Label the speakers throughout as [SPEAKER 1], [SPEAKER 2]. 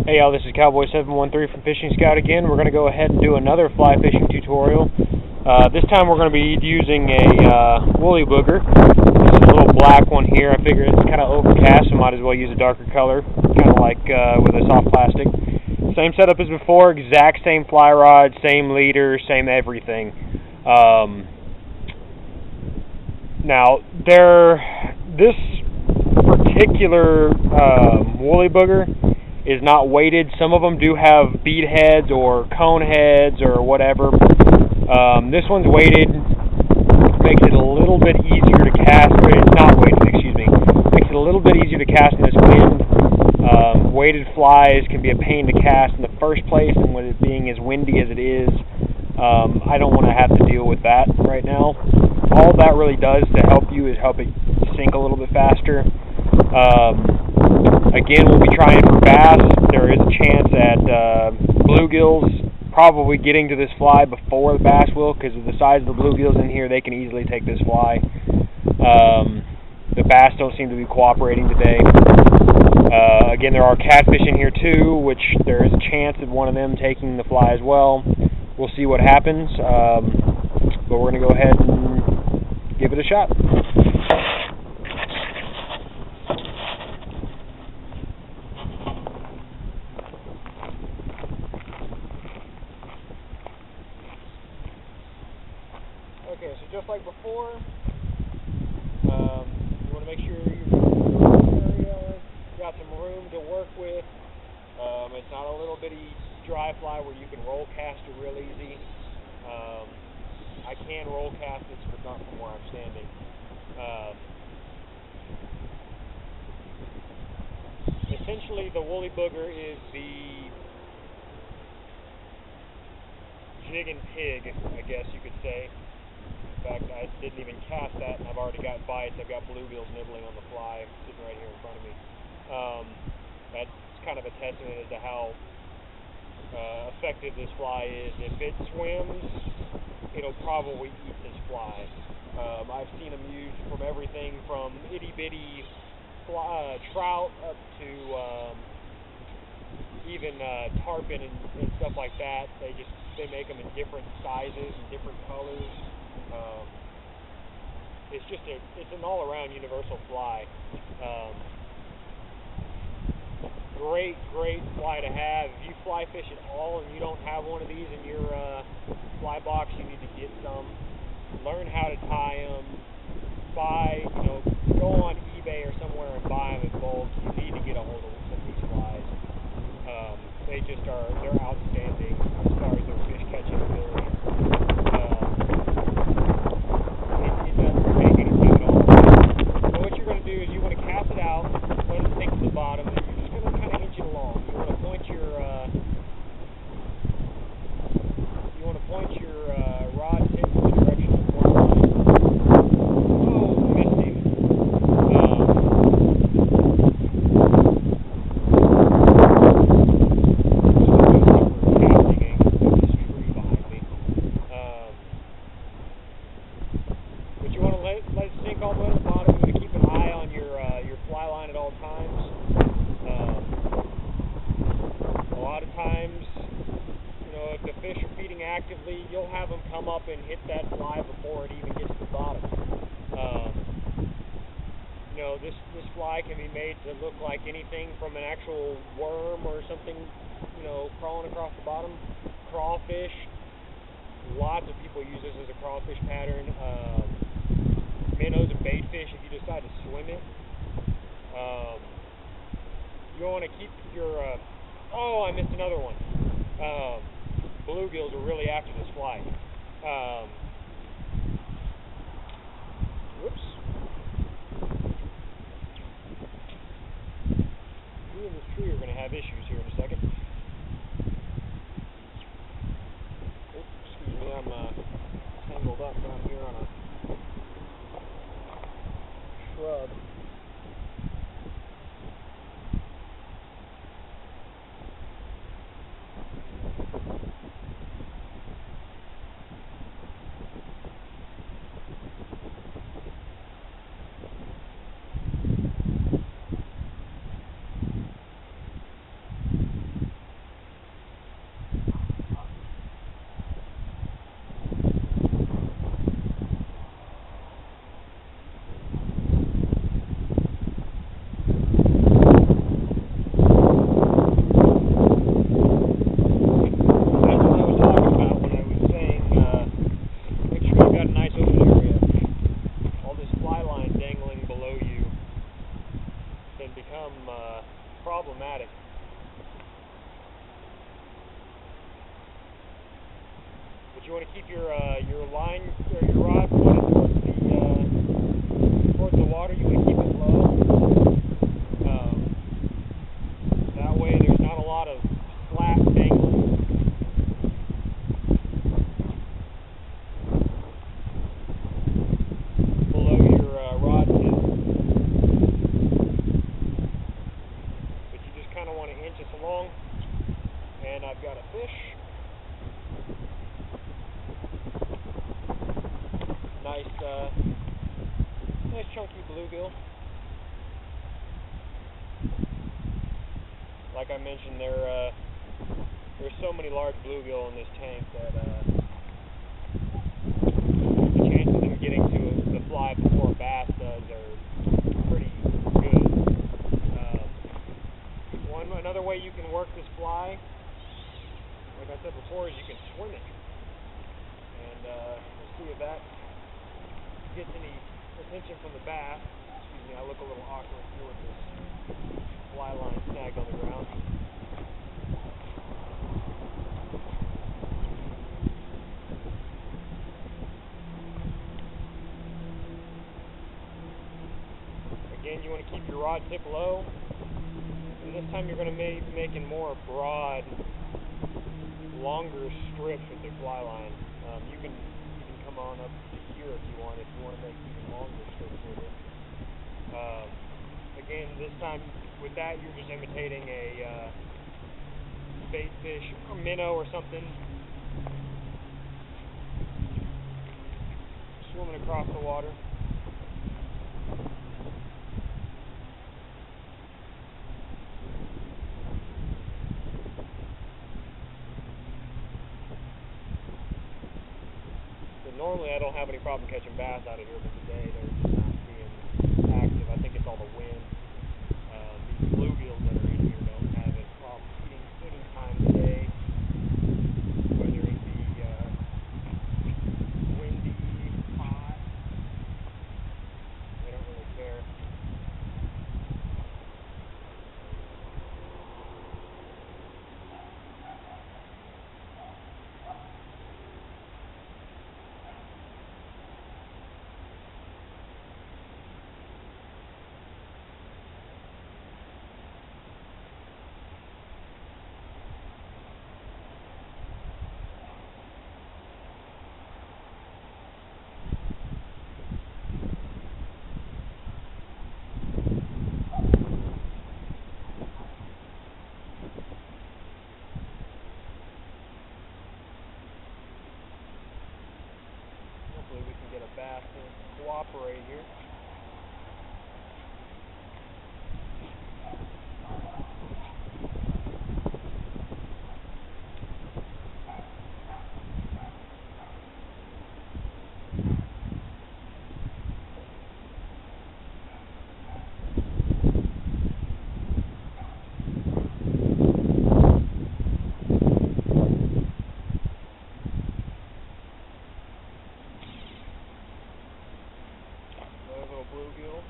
[SPEAKER 1] Hey y'all, this is Cowboy713 from Fishing Scout again. We're going to go ahead and do another fly fishing tutorial. This time we're going to be using a woolly booger. This is a little black one here. I figure it's kind of overcast, so might as well use a darker color, kind of like with a soft plastic. Same setup as before, exact same fly rod, same leader, same everything. Now, this particular woolly booger is not weighted. Some of them do have bead heads or cone heads or whatever. This one's weighted, makes it a little bit easier to cast. It's not weighted, excuse me. Makes it a little bit easier to cast in this wind. Weighted flies can be a pain to cast in the first place, and with it being as windy as it is, I don't want to have to deal with that right now. All that really does to help you is help it sink a little bit faster. Again, we'll be trying for bass. There is a chance at bluegills probably getting to this fly before the bass will, because of the size of the bluegills in here, they can easily take this fly. The bass don't seem to be cooperating today. Again, there are catfish in here too, which there is a chance of one of them taking the fly as well. We'll see what happens, but we're going to go ahead and give it a shot. Okay, so just like before, you want to make sure you've got some room to work with. It's not a little bitty dry fly where you can roll cast it real easy. I can roll cast this, but not from where I'm standing. Essentially, the woolly booger is the jig and pig, I guess you could say. In fact, I didn't even cast that, and I've already got bites. I've got bluegills nibbling on the fly, sitting right here in front of me. That's kind of a testament as to how effective this fly is. If it swims, it'll probably eat this fly. I've seen them used from everything from itty-bitty trout up to even tarpon and stuff like that. They make them in different sizes and different colors. It's an all-around universal fly. Great fly to have. If you fly fish at all and you don't have one of these in your fly box, you need to get some. Learn how to tie them. Go on eBay or somewhere and buy them in bulk. You need to get a hold of some of these flies. They're outstanding as far as their fish catching ability. It doesn't take anything at all. So what you're going to do is you want to cast it out, let it sink to the bottom, and you're just going to kind of inch it along. You want to point your rod tip in the direction of the water line. Oh, missed him. But you want to let it sink all the way to the bottom. You want to keep an eye on your fly line at all times. A lot of times, if the fish are feeding actively, you'll have them come up and hit that fly before it even gets to the bottom. This fly can be made to look like anything from an actual worm or something, crawling across the bottom. Crawfish. Lots of people use this as a crawfish pattern. Minnows and baitfish, if you decide to swim it. You want to keep your... I missed another one. Bluegills are really after this fly. Whoops. Me and this tree are going to have issues here in a second. Excuse me, I'm tangled up down here on a shrub. But you want to keep your line or your rod pointed towards the water. You want to keep it low. That way there's not a lot of slack dangling. Below your rod tip. But you just kind of want to inch us along. And I've got a fish. Nice chunky bluegill. Like I mentioned, there's so many large bluegill in this tank that the chances of them getting to the fly before a bass does are pretty good. Another way you can work this fly, like I said before, is you can swim it. And we'll see if that gets any attention from the bass. Excuse me, I look a little awkward here with this fly line snagged on the ground. Again, you want to keep your rod tip low, and this time you're going to be making more broad, longer strips with the fly line. You can come on up to here if you want to make even longer strips with it. Again, this time with that you're just imitating a bait fish, or minnow or something, swimming across the water. Normally I don't have any problem catching bass out of here, but today they're just not being active. I think it's all the wind. These bluegills that are in here don't have any problem eating any time of day, whether it be windy, hot. They don't really care. Hopefully we can get a bass to cooperate here. Bluegill.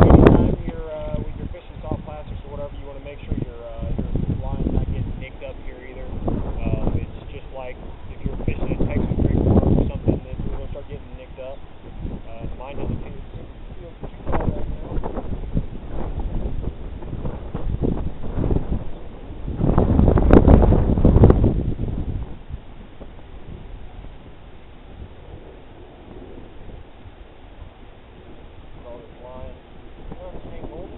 [SPEAKER 1] Anytime you're with your fishing soft plastics or whatever, you want to make sure your line's not getting nicked up here either. Just like if you're fishing a Texas creek or something, that you're going to start getting nicked up. Mine doesn't feel too bad right now. All this line untangled.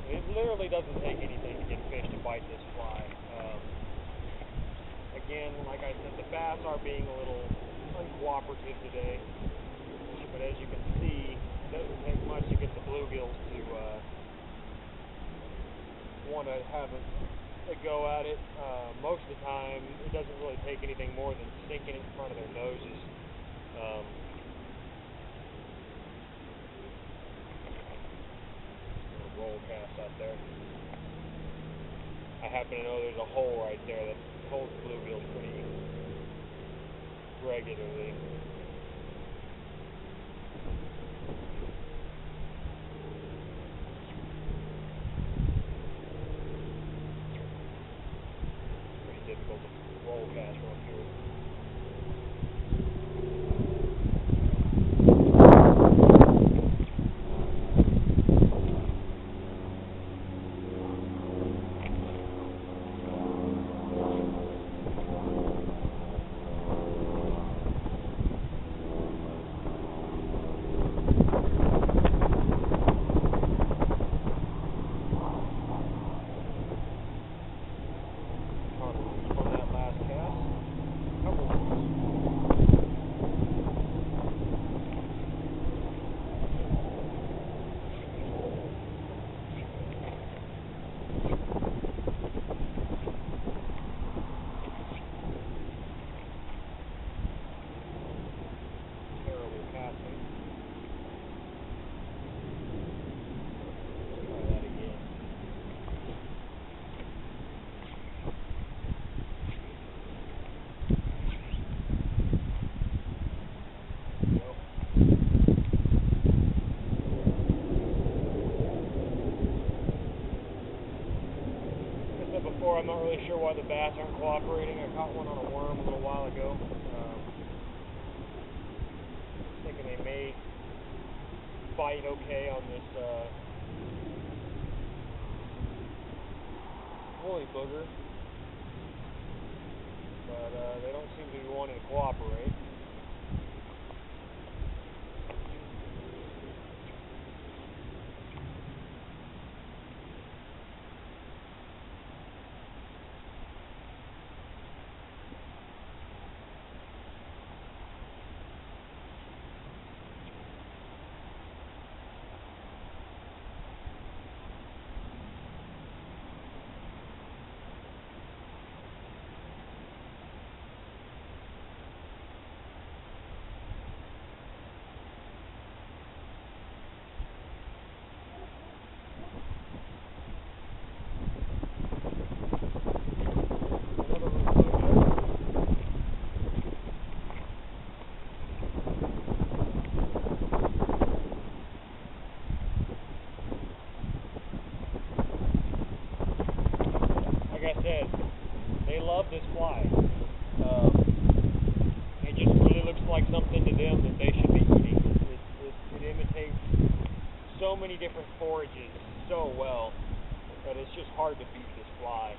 [SPEAKER 1] It literally doesn't take anything to get fish to bite this fly. Again, like I said, the bass are being a little uncooperative today, but as you can see, it doesn't take much to get the bluegills to want to have a go at it. Most of the time, it doesn't really take anything more than sinking in front of their noses. roll cast out there. I happen to know there's a hole right there that holds bluegills pretty regularly. Pretty difficult to roll cast from here. I'm not really sure why the bass aren't cooperating. I caught one on a worm a little while ago. Thinking they may bite okay on this woolly booger, but they don't seem to be wanting to cooperate. They love this fly. It just really looks like something to them that they should be eating. It imitates so many different forages so well that it's just hard to beat this fly.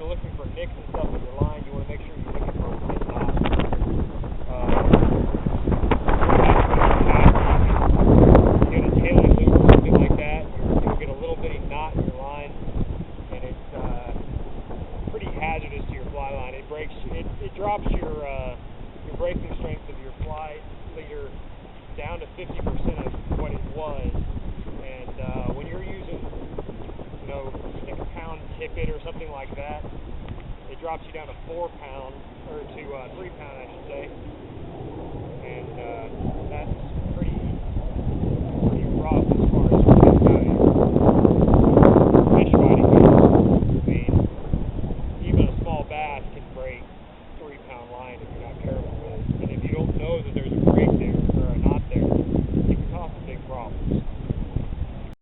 [SPEAKER 1] Looking for nicks and stuff in your line, you want to make sure you're looking for a good knot. You get a tailing loop or something like that, you'll get a little bitty knot in your line, and it's pretty hazardous to your fly line. It breaks, it drops your breaking strength of your fly leader down to 50% of what it was, and when you're using, like a pound tippet or something like that, it drops you down to 4 pounds, or to 3 pound, I should say, and that's pretty rough as far as fish fighting goes. I mean, even a small bass can break 3 pound line if you're not careful with it, and if you don't know that there's a break